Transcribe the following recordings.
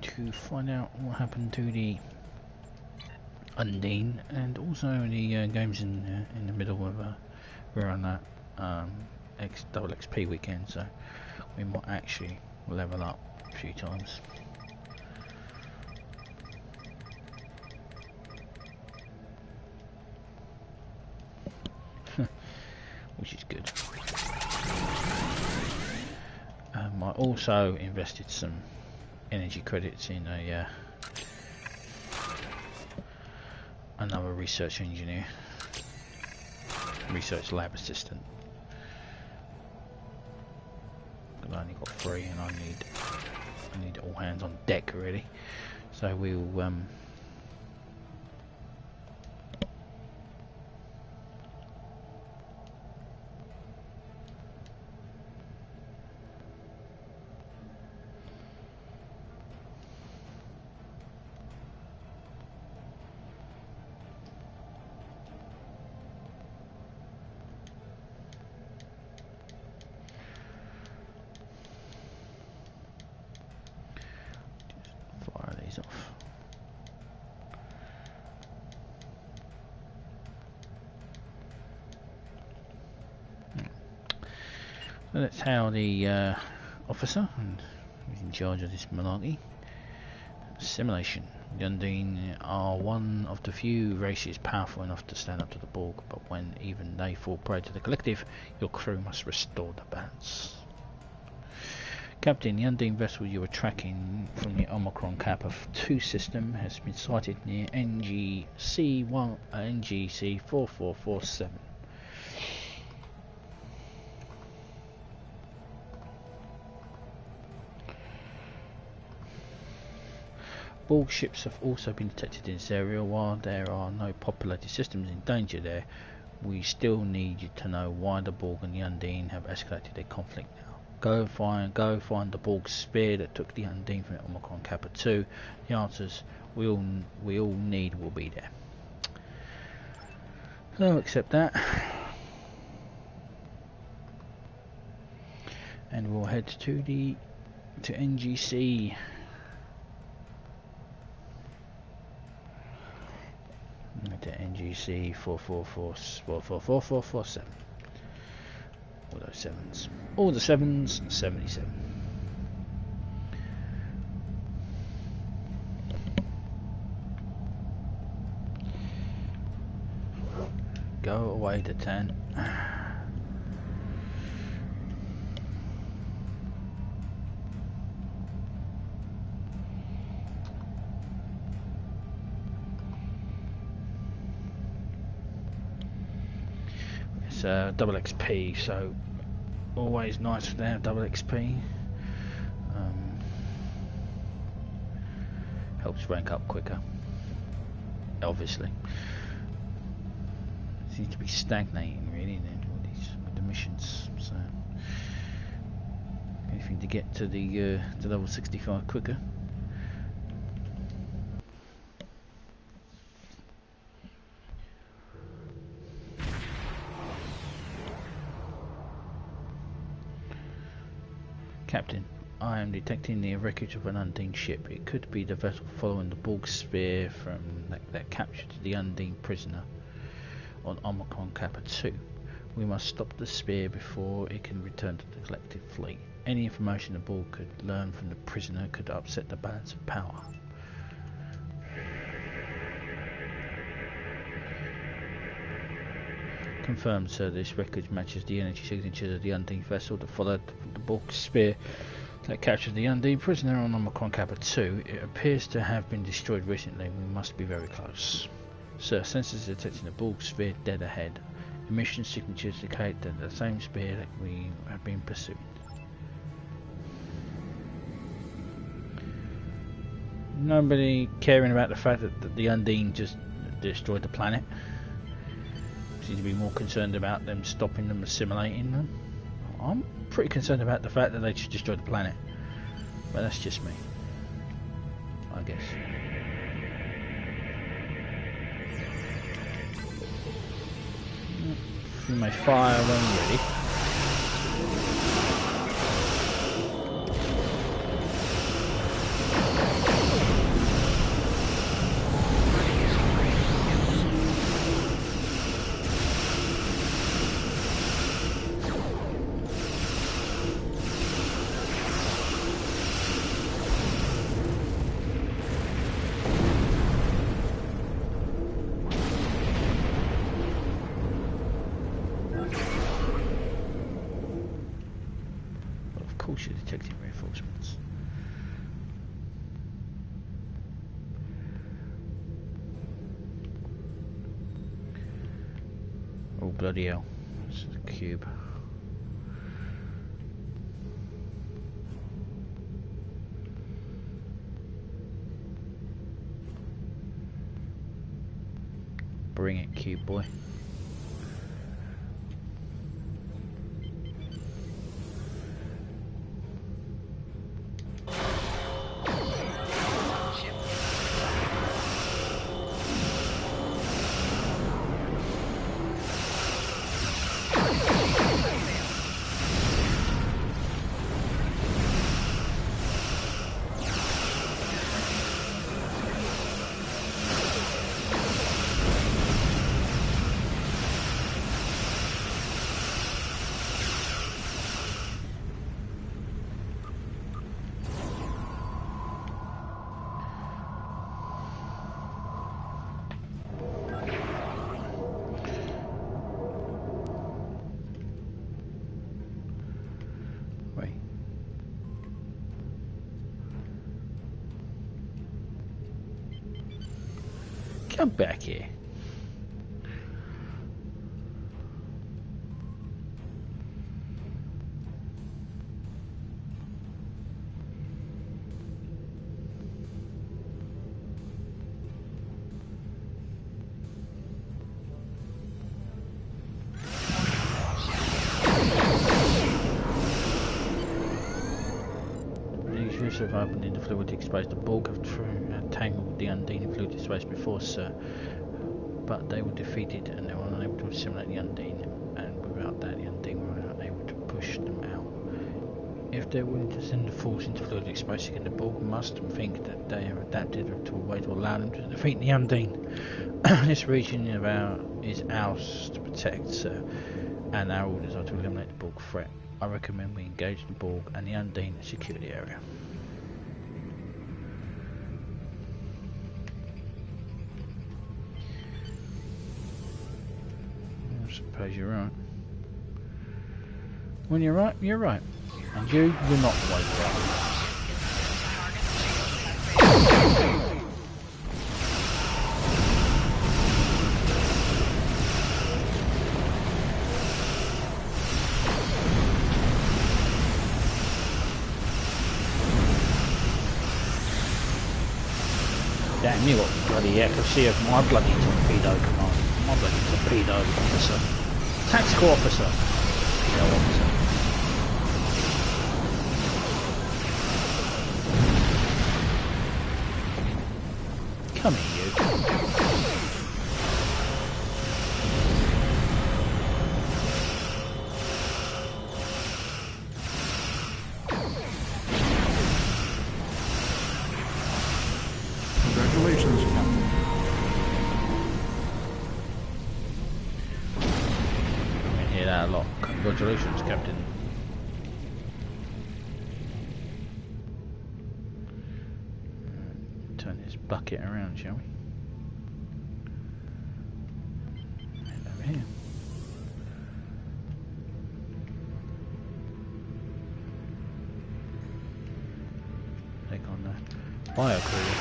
to find out what happened to the Undine, and also the games in the middle of we're on that double XP weekend, so we might actually level up a few times. Which is good. I also invested some energy credits in another research engineer, research lab assistant. I only got 3, and I need all hands on deck really. So we'll off. So that's how the officer, and who's in charge of this malarkey simulation. The Undine are one of the few races powerful enough to stand up to the Borg, but when even they fall prey to the collective, your crew must restore the balance. Captain, the Undine vessel you were tracking from the Omicron Kappa 2 system has been sighted near NGC 4447. Borg ships have also been detected in this area. While there are no populated systems in danger there, we still need you to know why the Borg and the Undine have escalated their conflict now. Go find the Borg Sphere that took the Undine from the Omicron Kappa 2. The answers we all need will be there. So accept that, and we'll head to NGC. To NGC 4447. All those sevens. All the sevens, 77. Go away to 10. Double XP, so always nice to have double XP. Helps rank up quicker, obviously. Seems to be stagnating really then with the missions, so anything to get to the level 65 quicker. Captain, I am detecting the wreckage of an Undine ship. It could be the vessel following the Borg Sphere from that captured the Undine prisoner on Omicron Kappa 2. We must stop the Sphere before it can return to the collective fleet. Any information the Borg could learn from the prisoner could upset the balance of power. Confirmed, sir. This record matches the energy signatures of the Undine vessel that followed the Borg Sphere that captured the Undine prisoner on Omicron Kappa 2. It appears to have been destroyed recently. We must be very close. Sir, sensors detecting the Borg Sphere dead ahead. Emission signatures indicate that the same sphere that we have been pursuing. Nobody caring about the fact that the Undine just destroyed the planet. Seem to be more concerned about them stopping them assimilating them. I'm pretty concerned about the fact that they just destroyed the planet, but that's just me, I guess. You may fire when ready. collecting reinforcements. Oh bloody hell, it's a cube. Bring it, cube boy. Come back here. Survived in the fluidic space. The Borg have tangled the Undine in fluidic space before, sir, but they were defeated and they were unable to assimilate the Undine, and without that the Undine were unable to push them out. If they're willing to send the force into fluidic space again, the Borg must think that they have adapted to a way to allow them to defeat the Undine. This region is ours to protect, sir, and our orders are to eliminate the Borg threat. I recommend we engage the Borg and the Undine and secure the area. I suppose you're right. When you're right, you're right. And you're not always right. Damn, you got bloody accuracy of my bloody torpedo command. My bloody torpedo officer. Tactical officer. Torpedo officer. Come here, you. Congratulations, Captain. I hear that a lot. Congratulations, Captain. Turn this bucket around, shall we? Head over here. Take on the biocooler.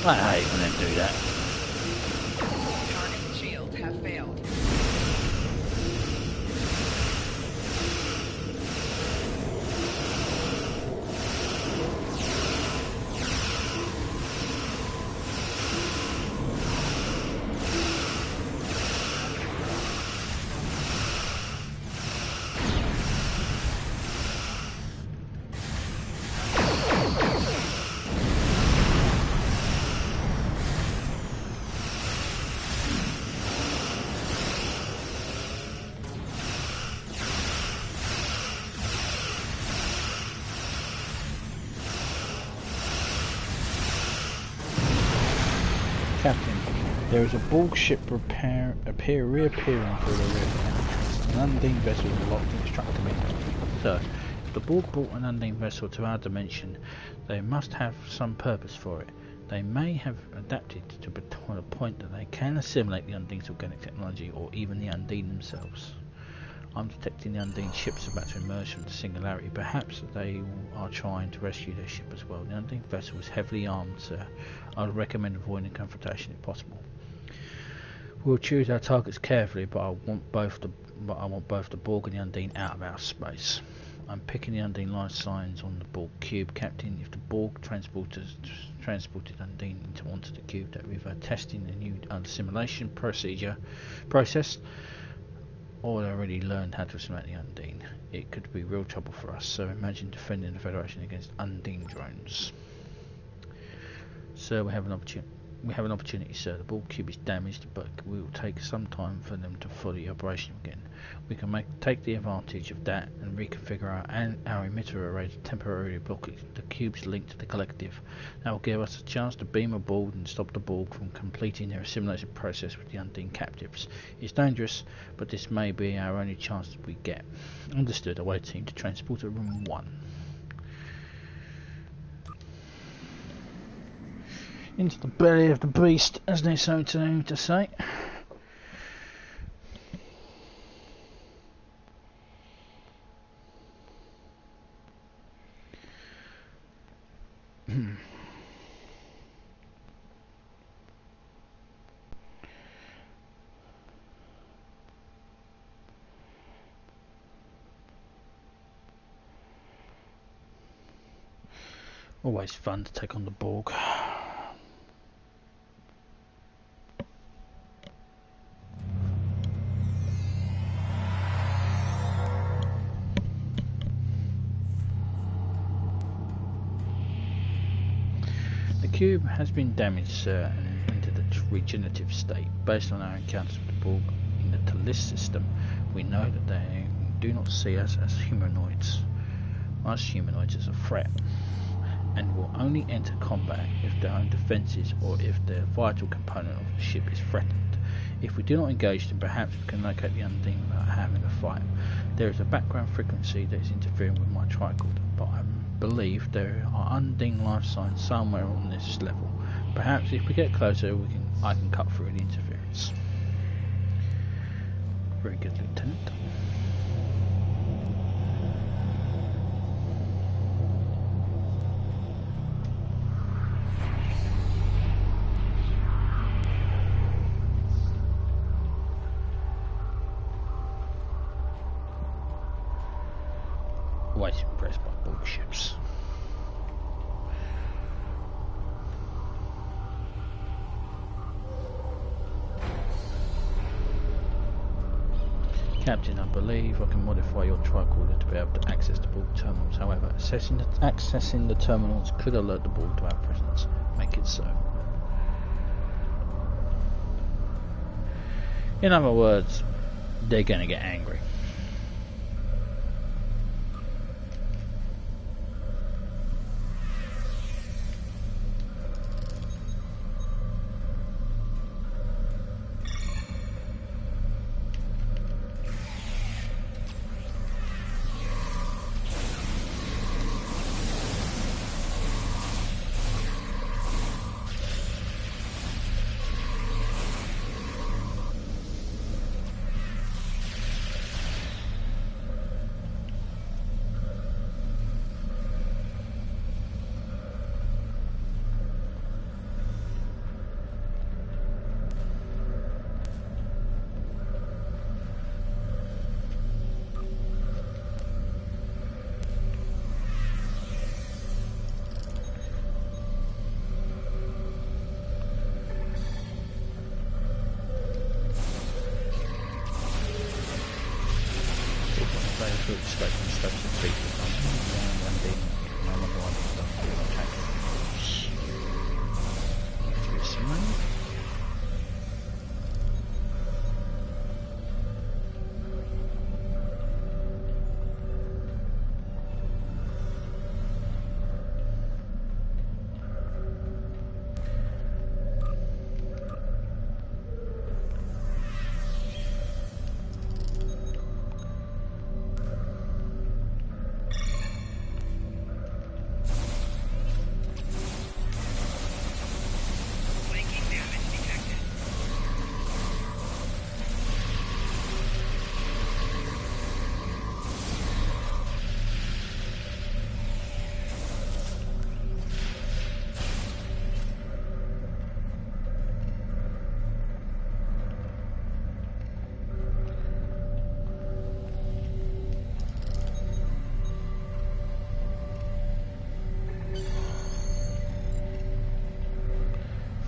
I hate when they do that. Target shields have failed. Captain, there is a Borg ship reappearing through the river. An Undine vessel is locked in destructive engines. Sir, if the Borg brought an Undine vessel to our dimension, they must have some purpose for it. They may have adapted to a point that they can assimilate the Undine's organic technology, or even the Undine themselves. I'm detecting the Undine ships about to emerge from the singularity. Perhaps they are trying to rescue their ship as well. The Undine vessel is heavily armed, sir. I would recommend avoiding confrontation if possible. We'll choose our targets carefully, but I want both the Borg and the Undine out of our space. I'm picking the Undine life signs on the Borg cube, Captain. If the Borg transported Undine onto the cube, that we are testing the new assimilation process, or they already learned how to assimilate the Undine. It could be real trouble for us, so imagine defending the Federation against Undine drones. Sir, we have an opportunity, sir. The Borg cube is damaged, but we will take some time for them to fully operational again. We can take the advantage of that and reconfigure our emitter array to temporarily block the cube's link to the collective. That will give us a chance to beam aboard and stop the Borg from completing their assimilation process with the Undine captives. It's dangerous, but this may be our only chance that we get. Understood. Away team to transporter room 1. Into the belly of the beast, as they so to say. Always fun to take on the Borg. The cube has been damaged, sir, and entered its regenerative state. Based on our encounters with the Borg in the Talis system, we know that they do not see us as humanoids. Us humanoids as a threat, and will only enter combat if their own defences or if their vital component of the ship is threatened. If we do not engage them, perhaps we can locate the Undine without having a fight. There is a background frequency that is interfering with my tricorder, but I believe there are Undine life signs somewhere on this level. Perhaps if we get closer, I can cut through the interference. Very good, Lieutenant. Always impressed by Borg ships. Captain, I believe I can modify your tricorder to be able to access the Borg terminals. However, accessing the terminals could alert the Borg to our presence. Make it so. In other words, they're going to get angry.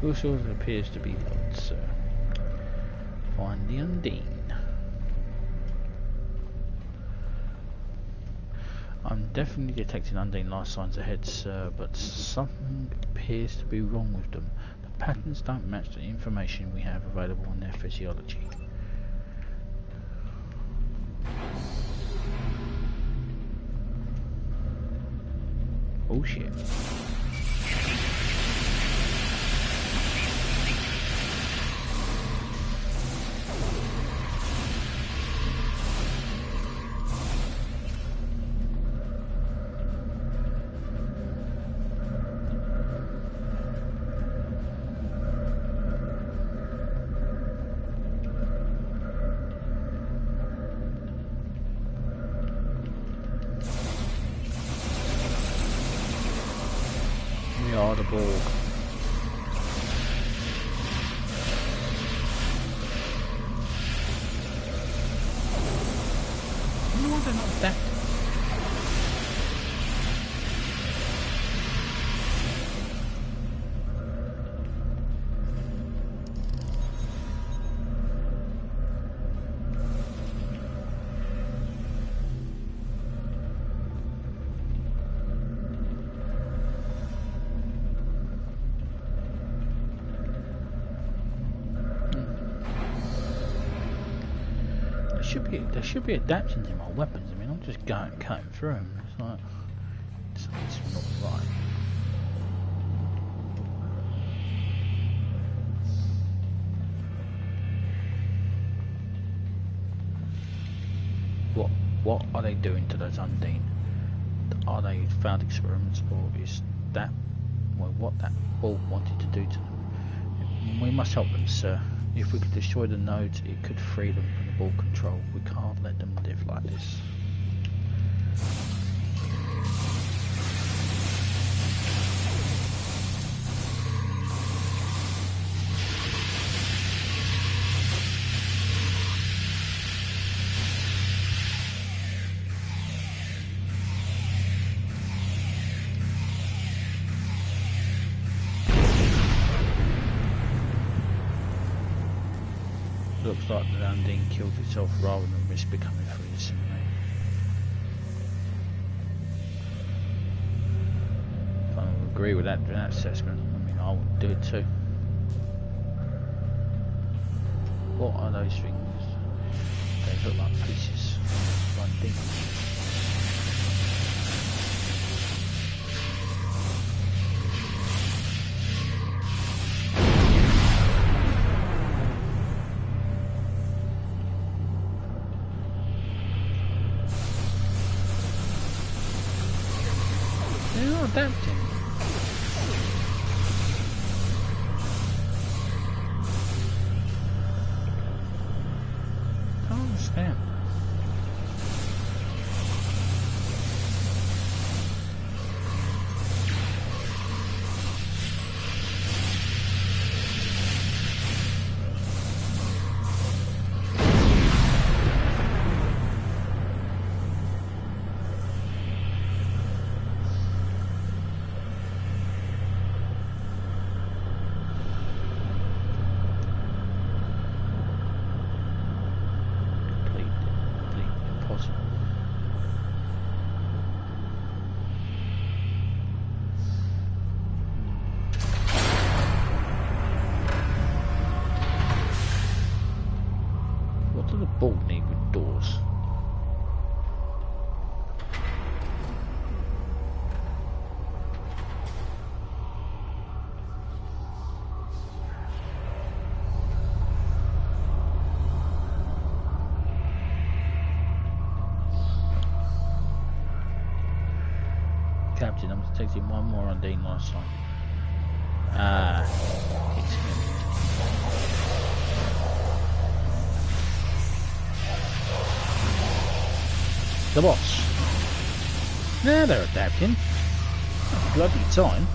Fuel source appears to be low, sir. Find the Undine. I'm definitely detecting Undine life signs ahead, sir, but something appears to be wrong with them. The patterns don't match the information we have available on their physiology. Oh shit. The Borg. No, they're not that. There should be adaptions in my weapons. I mean, I'm just going cutting through them. It's like something's not right. What are they doing to those Undine? Are they failed experiments, or is that what that Borg wanted to do to them? We must help them, sir. If we could destroy the nodes, it could free them from the Borg control. We can't let them live like this. Looks like the Undine killed itself rather than risk becoming fully assimilated. I would agree with that assessment. I mean, I would do it too. What are those things? They look like pieces of Undine. Adapting. I don't understand. Borg need with doors. Captain, I'm detecting one more Undine last time. Ah, it's him. The boss. Now they're adapting. Bloody time.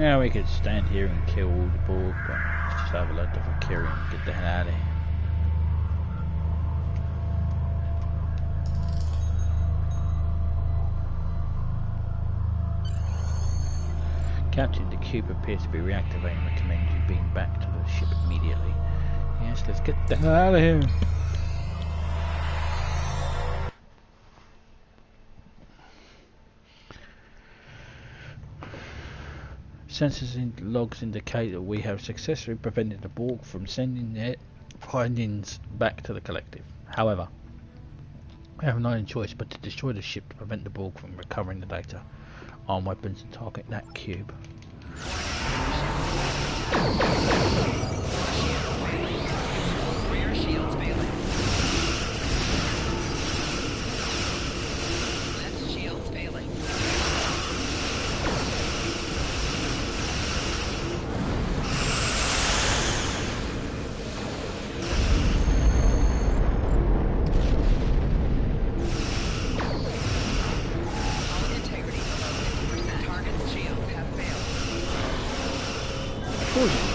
Now we could stand here and kill all the Borg, but let's just have a load of Valkyrie and get the hell out of here. Captain, the cube appears to be reactivating. Recommend you beam back to the ship immediately. Yes, let's get the hell out of here. Sensors logs indicate that we have successfully prevented the Borg from sending their findings back to the collective. However, we have no choice but to destroy the ship to prevent the Borg from recovering the data. Arm weapons and target that cube. Rear shields failing. Left shields failing.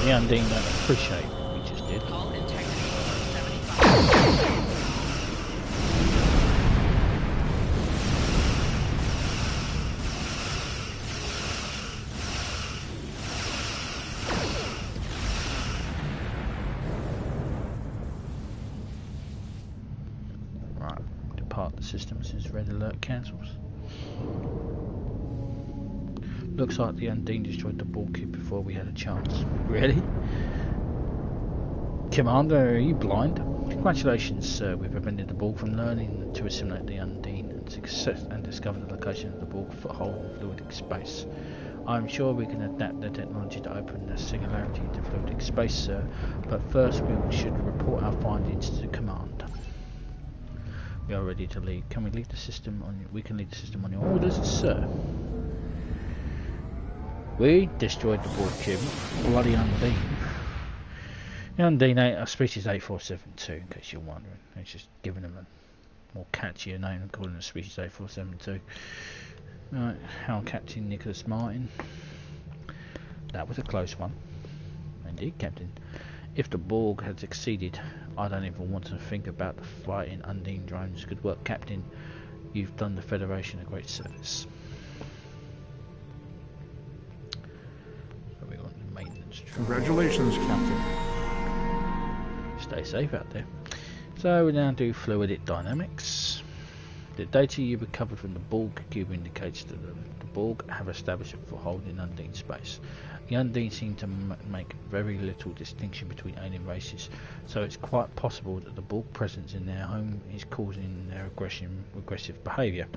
The Undine don't appreciate what we just did. Hull integrity below 75. Right, depart the system since red alert cancels. Looks like the Undine destroyed the Borg cube before we had a chance. Really? Commander, are you blind? Congratulations, sir. We've prevented the Borg from learning to assimilate the Undine and discovered the location of the Borg foothold in fluidic space. I'm sure we can adapt the technology to open the singularity into fluidic space, sir, but first we should report our findings to command. We are ready to leave. Can we leave the system on? We can leave the system on your orders, sir. We destroyed the Borg cube, bloody Undine. The Undine a species 8472, in case you're wondering. It's just giving them a more catchier name than calling it species 8472. Right, Hal Captain Nicholas Martin. That was a close one. Indeed, Captain. If the Borg had succeeded, I don't even want to think about the fighting Undine drones. Good work, Captain. You've done the Federation a great service. Congratulations, Captain. Stay safe out there. So we now do fluidic dynamics. The data you recovered from the Borg cube indicates that the Borg have established a foothold in Undine space. The Undine seem to make very little distinction between alien races, so it's quite possible that the Borg presence in their home is causing their aggressive behaviour.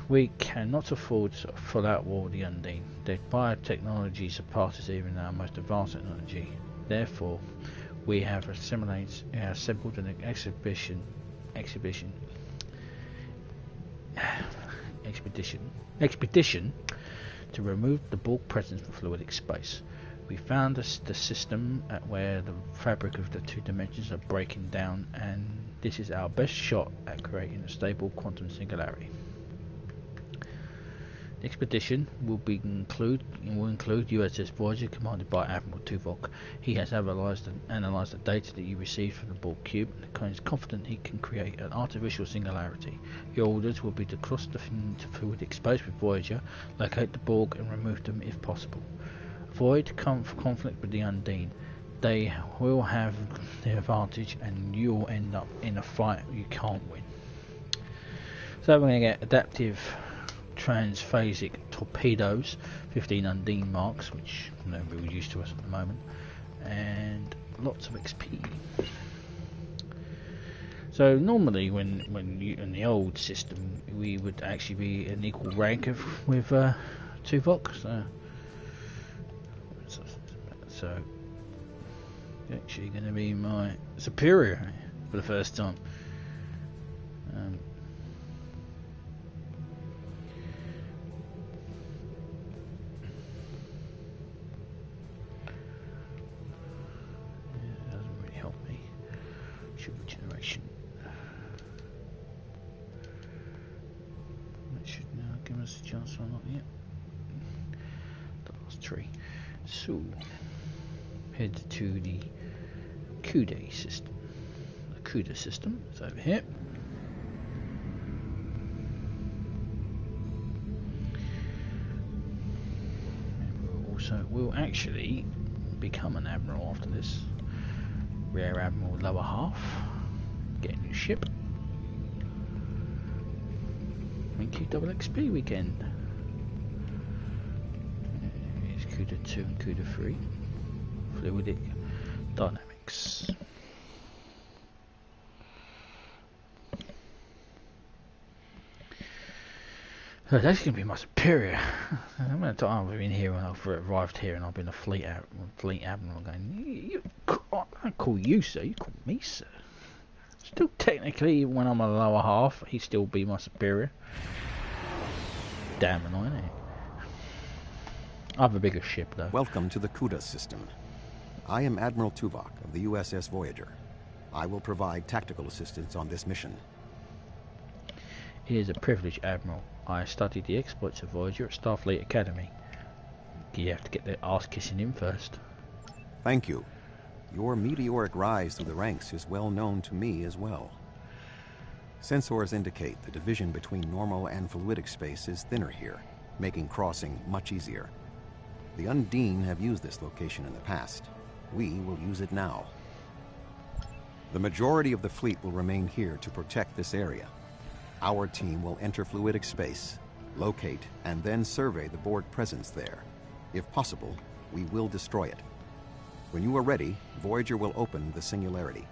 We cannot afford a full-out war with the Undine. Their biotechnology surpasses even our most advanced technology. Therefore, we have assembled an expedition to remove the Borg presence from fluidic space. We found the system at where the fabric of the two dimensions are breaking down, and this is our best shot at creating a stable quantum singularity. The expedition will include USS Voyager, commanded by Admiral Tuvok. He has analysed the data that you received from the Borg cube and is confident he can create an artificial singularity. Your orders will be to cross into fluidic space with Voyager, locate the Borg and remove them if possible. Avoid conflict with the Undine. They will have the advantage and you will end up in a fight you can't win. So we're going to get adaptive transphasic torpedoes, 15 Undine marks, which are no real use to us at the moment, and lots of XP. So normally when you in the old system we would actually be an equal rank with Tuvok, so actually going to be my superior for the first time. Regeneration. That should now give us a chance or not yet. tree. So, head to the CUDA system. The CUDA system is over here. We'll actually become an admiral after this. Rear Admiral lower half. Get a new ship. Thank you, double XP weekend. Here's CUDA 2 and CUDA 3. Fluidic dynamics. So that's going to be my superior. I'm going to I've been here when I've arrived here and I've been a fleet admiral going, I don't call you sir, you call me sir. Still technically, when I'm a lower half, he'd still be my superior. Damn annoying, eh? I have a bigger ship though. Welcome to the CUDA system. I am Admiral Tuvok of the USS Voyager. I will provide tactical assistance on this mission. It is a privilege, Admiral. I studied the exploits of Voyager at Starfleet Academy. You have to get the ass kissing in first. Thank you. Your meteoric rise through the ranks is well known to me as well. Sensors indicate the division between normal and fluidic space is thinner here, making crossing much easier. The Undine have used this location in the past. We will use it now. The majority of the fleet will remain here to protect this area. Our team will enter fluidic space, locate, and then survey the Borg presence there. If possible, we will destroy it. When you are ready, Voyager will open the singularity.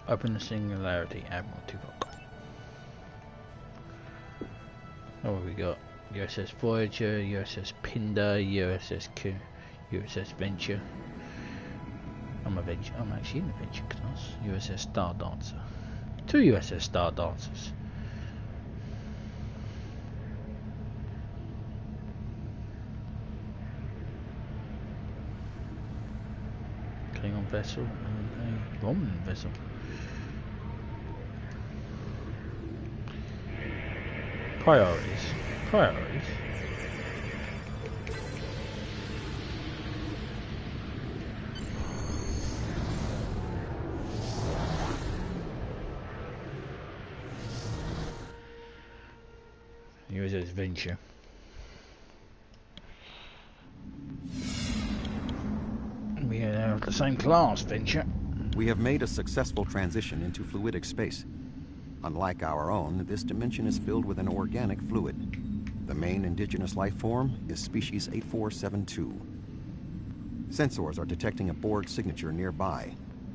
Open the singularity, Admiral Tuvok. Oh, what we got? USS Voyager, USS Pinder, USS Venture. I'm actually in the Venture class. USS Stardancer. 2 USS Stardancers. Klingon vessel and a Romulan vessel. Priorities. USS Venture. We are of the same class, Venture. We have made a successful transition into fluidic space. Unlike our own, this dimension is filled with an organic fluid. The main indigenous life form is species 8472. Sensors are detecting a Borg signature nearby.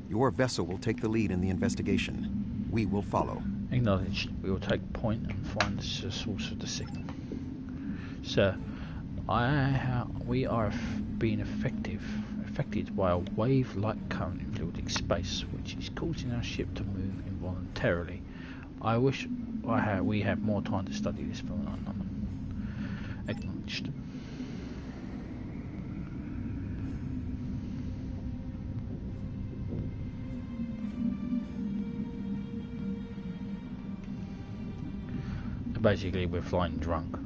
Your vessel will take the lead in the investigation. We will follow. Acknowledged. We will take point and find the source of the signal. Sir, we are being affected by a wave-like current in fluidic space, which is causing our ship to move involuntarily. I wish we had more time to study this phenomenon. Acknowledged. Basically, we're flying drunk.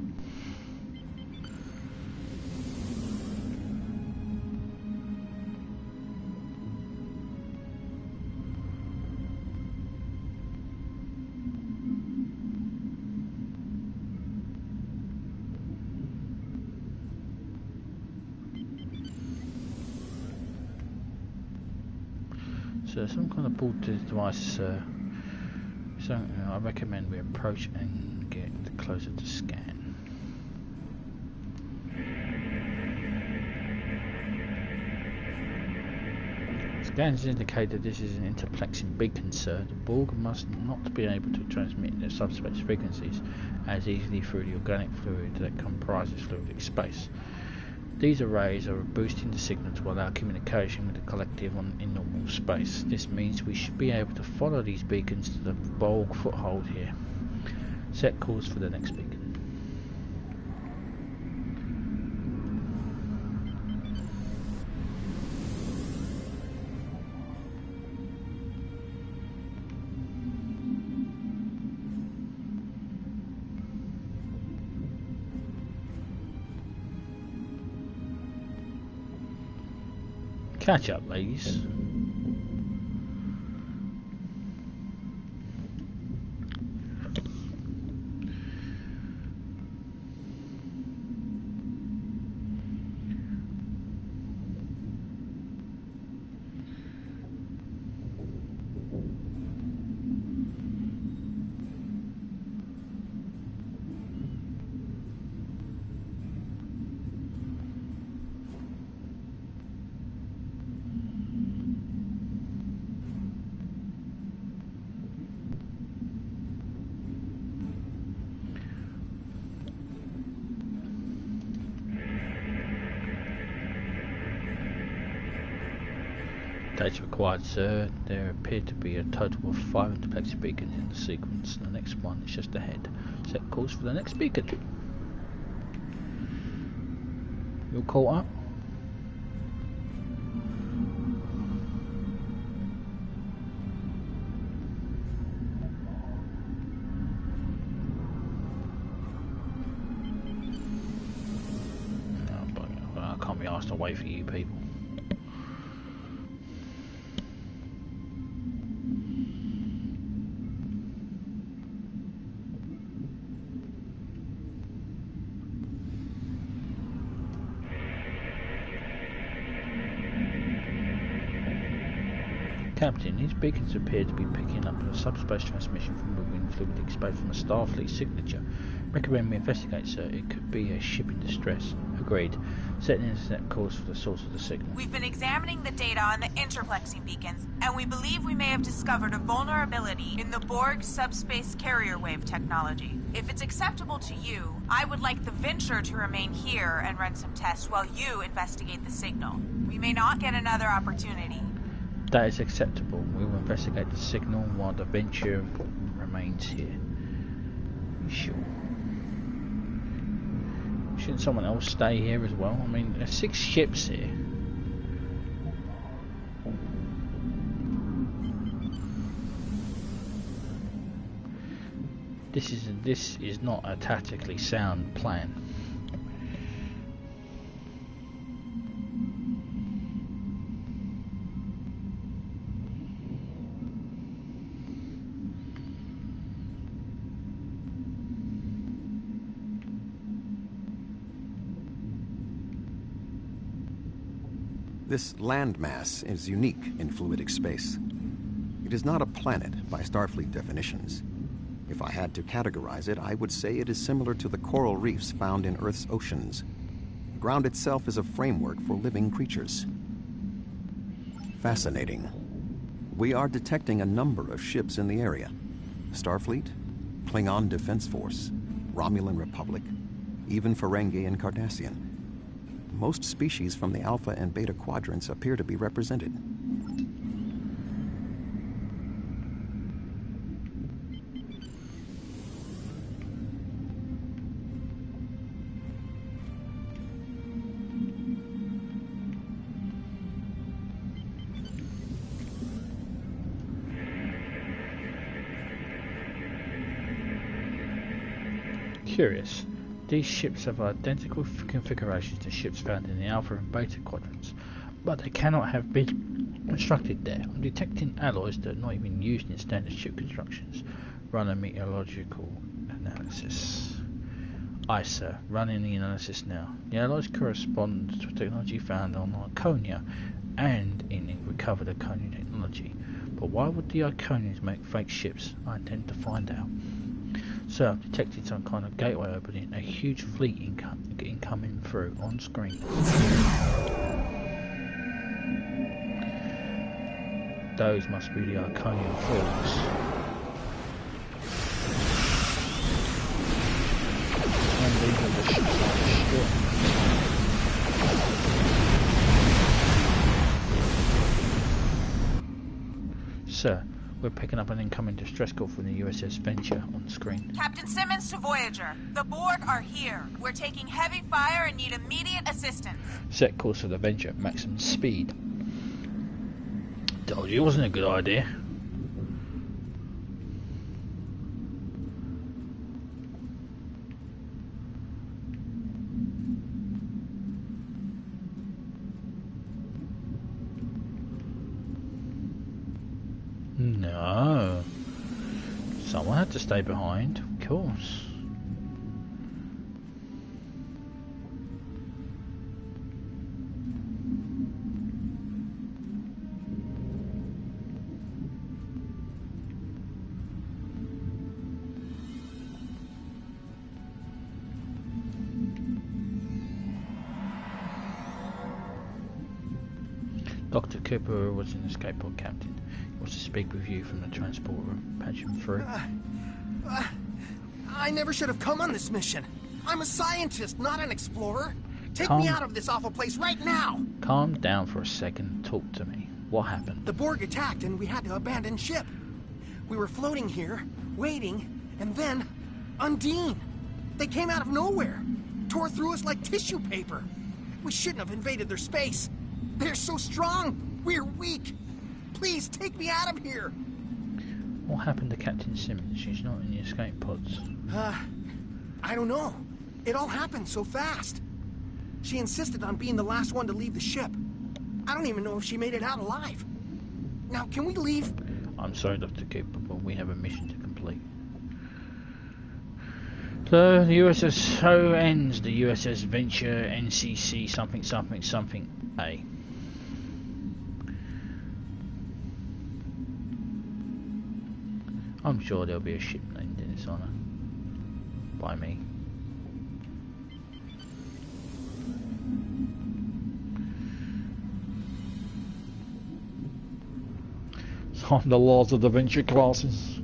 So some kind of Bluetooth device, so I recommend we approach and get closer to scan. Scans indicate that this is an interplexing beacon, sir. The Borg must not be able to transmit their subspace frequencies as easily through the organic fluid that comprises fluidic space. These arrays are boosting the signal to allow communication with the collective in normal space. This means we should be able to follow these beacons to the Borg foothold here. Set course for the next beacon. Catch up, ladies. Data required, sir. There appear to be a total of 5 intergalactic beacons in the sequence. The next one is just ahead. Set course for the next beacon. You caught up? Oh, but I can't be asked to wait for you people. Captain, these beacons appear to be picking up a subspace transmission from within fluidic space from a Starfleet signature. Recommend we investigate, sir. It could be a ship in distress. Agreed. Set an intercept course for the source of the signal. We've been examining the data on the interplexing beacons, and we believe we may have discovered a vulnerability in the Borg subspace carrier wave technology. If it's acceptable to you, I would like the Venture to remain here and run some tests while you investigate the signal. We may not get another opportunity. That is acceptable. We will investigate the signal while the Venture remains here. Sure. Shouldn't someone else stay here as well? I mean, there's 6 ships here. This is not a tactically sound plan. This landmass is unique in fluidic space. It is not a planet by Starfleet definitions. If I had to categorize it, I would say it is similar to the coral reefs found in Earth's oceans. The ground itself is a framework for living creatures. Fascinating. We are detecting a number of ships in the area. Starfleet, Klingon Defense Force, Romulan Republic, even Ferengi and Cardassian. Most species from the Alpha and Beta quadrants appear to be represented. Curious. These ships have identical configurations to ships found in the Alpha and Beta quadrants, but they cannot have been constructed there. I'm detecting alloys that are not even used in standard ship constructions. Run a meteorological analysis. Aye, sir. Running the analysis now. The alloys correspond to technology found on Iconia and in recovered Iconian technology. But why would the Iconians make fake ships? I intend to find out. So I've detected some kind of gateway opening, a huge fleet incoming through on screen. Those must be the Iconian forts. And these are the ships I destroyed. Sir, we're picking up an incoming distress call from the USS Venture on screen. Captain Simmons to Voyager. The Borg are here. We're taking heavy fire and need immediate assistance. Set course for the Venture at maximum speed. Told you it wasn't a good idea. No. Someone had to stay behind, of course. Dr. Cooper was an escape pod captain. He wants to speak with you from the transporter. Patch him through. I never should have come on this mission. I'm a scientist, not an explorer. Take me out of this awful place right now. Calm down for a second. Talk to me. What happened? The Borg attacked and we had to abandon ship. We were floating here, waiting, and then Undine. They came out of nowhere, tore through us like tissue paper. We shouldn't have invaded their space. They're so strong. We're weak. Please take me out of here. What happened to Captain Simmons? She's not in the escape pods. I don't know. It all happened so fast. She insisted on being the last one to leave the ship. I don't even know if she made it out alive. Now, can we leave? I'm sorry, Dr. Cooper, but we have a mission to complete. So, the USS so ends the USS Venture NCC something something something A. I'm sure there'll be a ship named in its honour. By me. So I'm the laws of the Venture classes.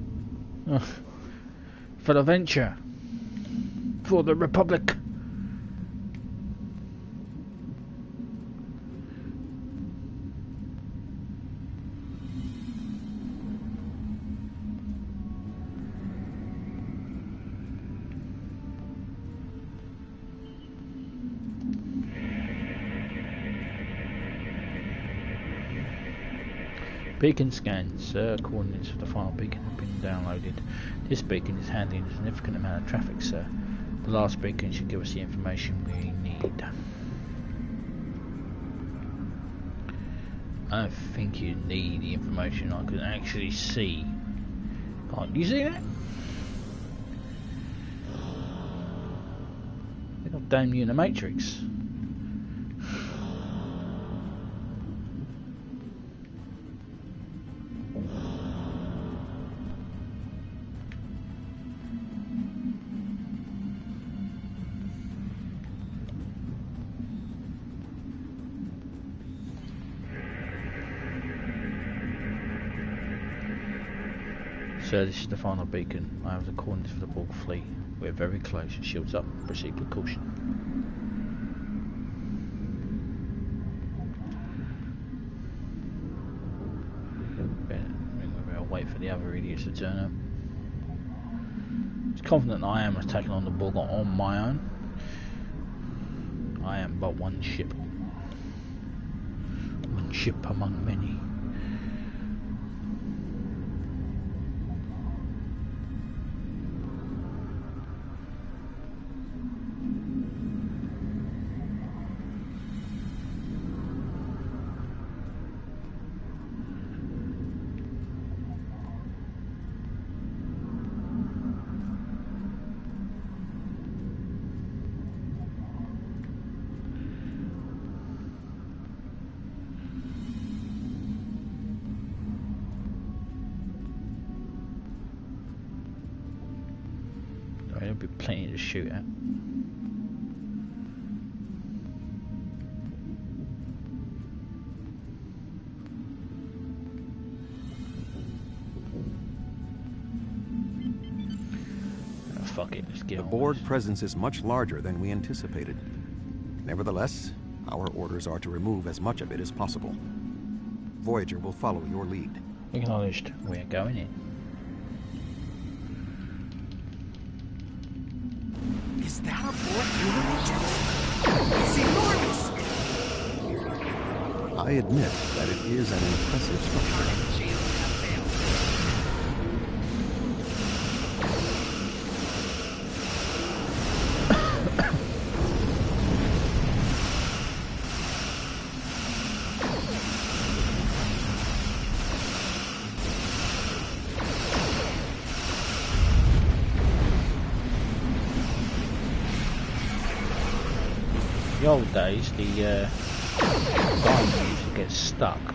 For the Venture. For the Republic. Beacon scan. Sir, coordinates for the final beacon have been downloaded. This beacon is handling a significant amount of traffic, sir. The last beacon should give us the information we need. I don't think you need the information I can actually see. Can't you see that? They've got damn you in the Matrix. Sir, this is the final beacon. I have the coordinates for the Borg fleet. We're very close. Shields up. Proceed with caution. We'll wait for the other idiots to turn up. As confident I am of taking on the Borg on my own. I am but one ship. One ship among many. There'll be plenty to shoot at. Oh, fuck it, let's get The on Borg this. presence is much larger than we anticipated. Nevertheless, our orders are to remove as much of it as possible. Voyager will follow your lead. Acknowledged. We're going in. Is that a Borg human agent? It's enormous! I admit that it is an impressive structure. the old days, the diamond used to get stuck. So.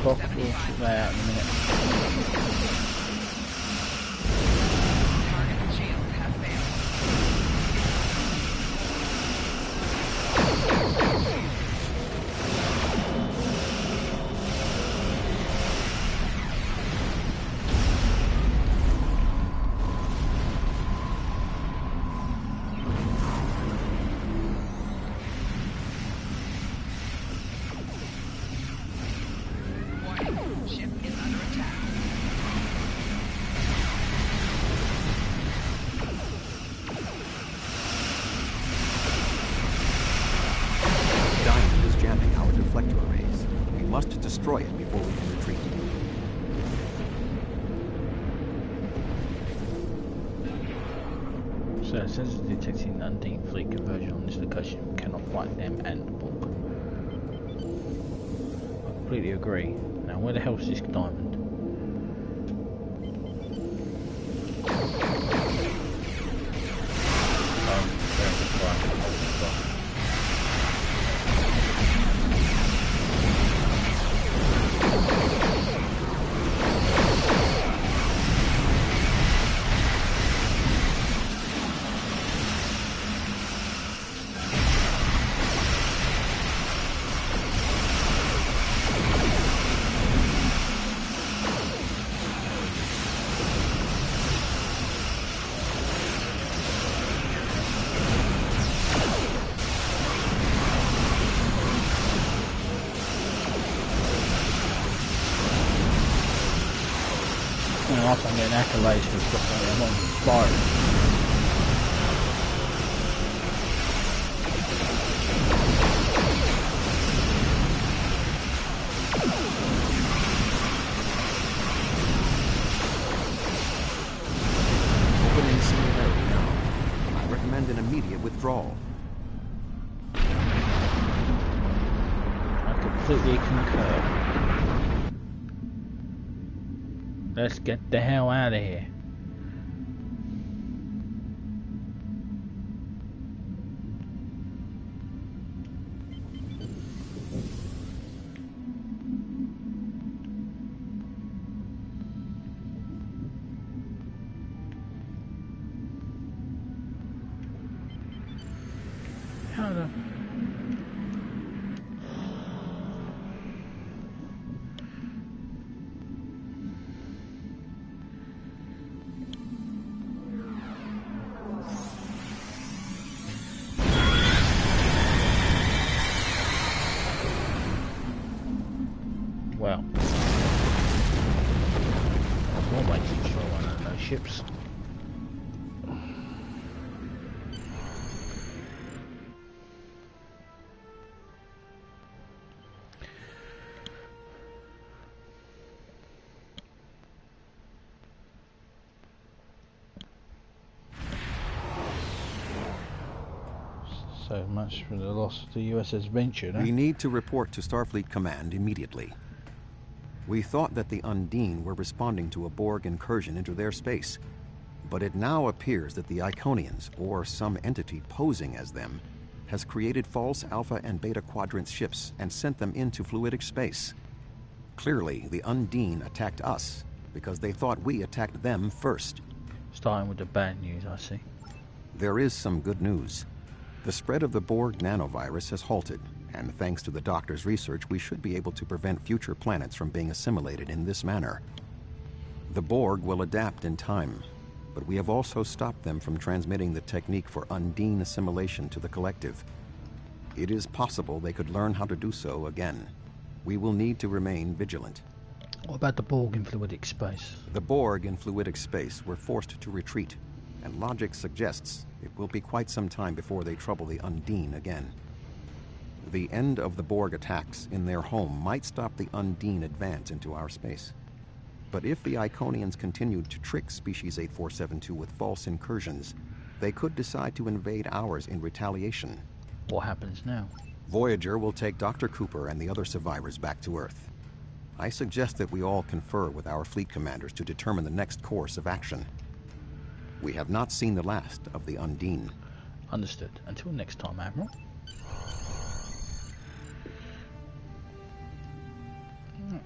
We'll sort that out in a minute. Destroy it before we can retreat. So it says it's detecting Undine fleet conversion on this location. We cannot fight them and the Borg. I completely agree. Now where the hell is this diamond? After I'm getting accolades for stuff like that, I'm on fire. Opening singularity now. I recommend an immediate withdrawal. I completely concur. Let's get the hell out of here. How the... Well, there's more ways to destroy one of those ships. So much for the loss of the USS Voyager. We need to report to Starfleet Command immediately. We thought that the Undine were responding to a Borg incursion into their space, but it now appears that the Iconians, or some entity posing as them, has created false Alpha and Beta Quadrant ships and sent them into fluidic space. Clearly, the Undine attacked us because they thought we attacked them first. Starting with the bad news, I see. There is some good news. The spread of the Borg nanovirus has halted, and thanks to the Doctor's research, we should be able to prevent future planets from being assimilated in this manner. The Borg will adapt in time, but we have also stopped them from transmitting the technique for Undine assimilation to the collective. It is possible they could learn how to do so again. We will need to remain vigilant. What about the Borg in fluidic space? The Borg in fluidic space were forced to retreat, and logic suggests it will be quite some time before they trouble the Undine again. The end of the Borg attacks in their home might stop the Undine advance into our space. But if the Iconians continued to trick Species 8472 with false incursions, they could decide to invade ours in retaliation. What happens now? Voyager will take Dr. Cooper and the other survivors back to Earth. I suggest that we all confer with our fleet commanders to determine the next course of action. We have not seen the last of the Undine. Understood. Until next time, Admiral.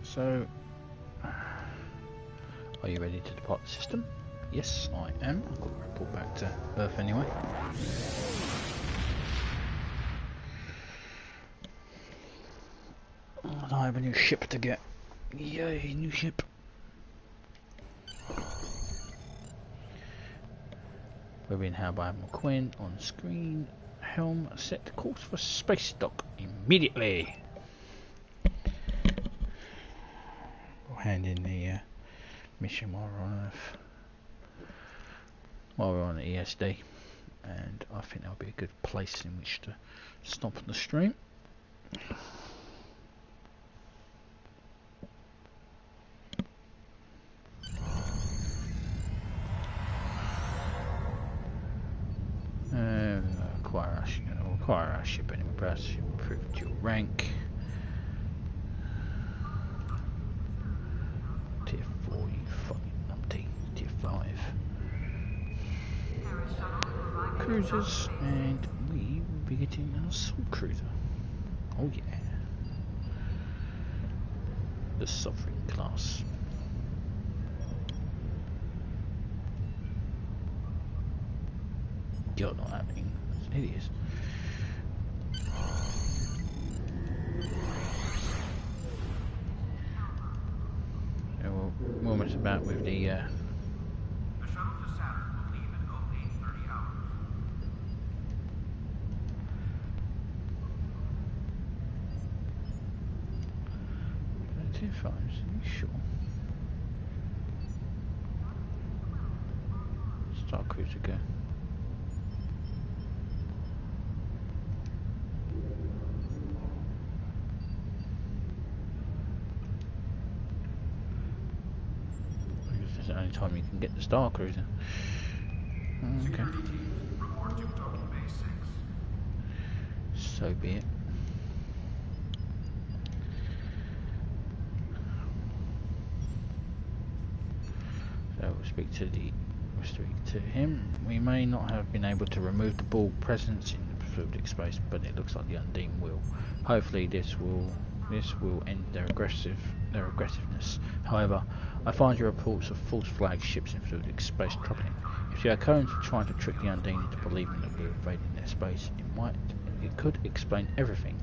So, are you ready to depart the system? Yes, I am. I've got to report back to Earth anyway. And I have a new ship to get. Yay, new ship. We're being held by Admiral Quinn on screen. Helm set course for space dock immediately. We'll hand in the mission while we're on Earth. While we're on the ESD. And I think that'll be a good place in which to stop the stream. Acquire our ship and impress, improved your rank. Tier 4, you fucking numpty. Tier 5. Cruisers, and we will be getting an assault cruiser. Oh yeah. The Sovereign class. You're not happening. It is. We'll mess about with the The shuttle to Saturn will leave in 0830 hours. Tier 5s, are you sure? Star Cruiser go. The only time you can get the Star Cruiser. Okay. Security team, report to Tokyo Base 6. So be it. So we'll speak to him. We may not have been able to remove the Borg presence in the fluidic space, but it looks like the Undine will. Hopefully this will end their aggressiveness. However, I find your reports of false flag ships in fluidic space troubling. If the Iconians are trying to trick the Undine into believing that we're invading their space, it could explain everything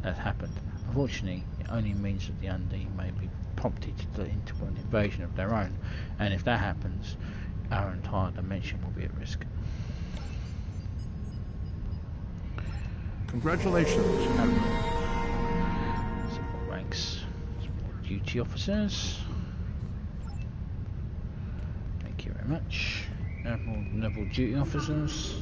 that happened. Unfortunately, it only means that the Undine may be prompted into an invasion of their own, and if that happens, our entire dimension will be at risk. Congratulations, Admiral. Some more ranks, some more duty officers. Thank you very much. Admiral level duty officers.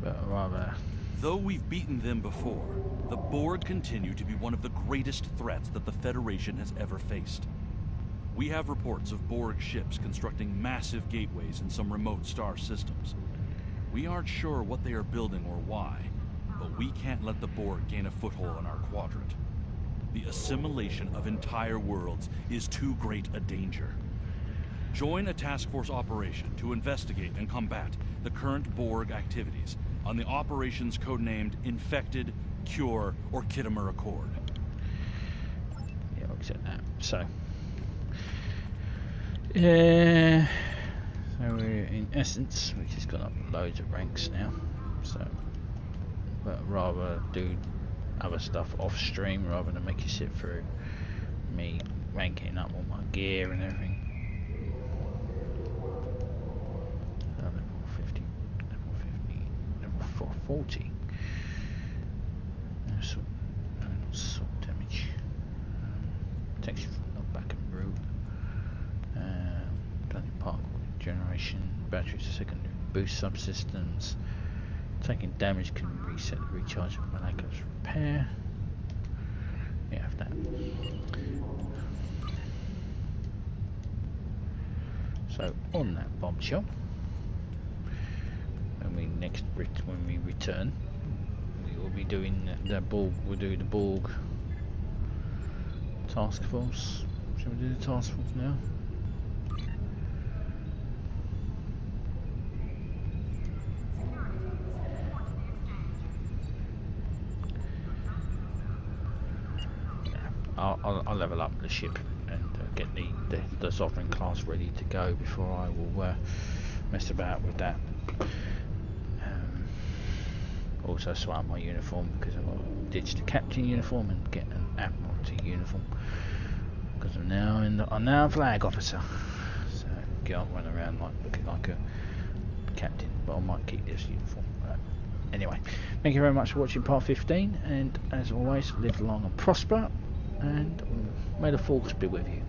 But rather. Though we've beaten them before, the Borg continue to be one of the greatest threats that the Federation has ever faced. We have reports of Borg ships constructing massive gateways in some remote star systems. We aren't sure what they are building or why, but we can't let the Borg gain a foothold in our quadrant. The assimilation of entire worlds is too great a danger. Join a task force operation to investigate and combat the current Borg activities on the operations codenamed Infected, Cure, or Kittimer Accord. Yeah, I'll accept that. So we're in essence, we just got up loads of ranks now. So, but rather do other stuff off stream rather than make you sit through me ranking up all my gear and everything. Level 50, level 440. Assault damage. Protection from knockback and root. Planning particle generation. Batteries for secondary boost subsystems. Taking damage can reset the recharge of Malaka's repair. We have that. So on that bombshell, when we return, we will be doing the Borg. We'll do the Borg task force. Shall we do the task force now? I'll level up the ship and get the Sovereign class ready to go before I will mess about with that. Also swap my uniform because I've got to ditch the captain uniform and get an admiralty uniform because I'm now a flag officer. So I can't run around looking like a captain, but I might keep this uniform. Anyway, thank you very much for watching part 15, and as always, live long and prosper, and may the force be with you.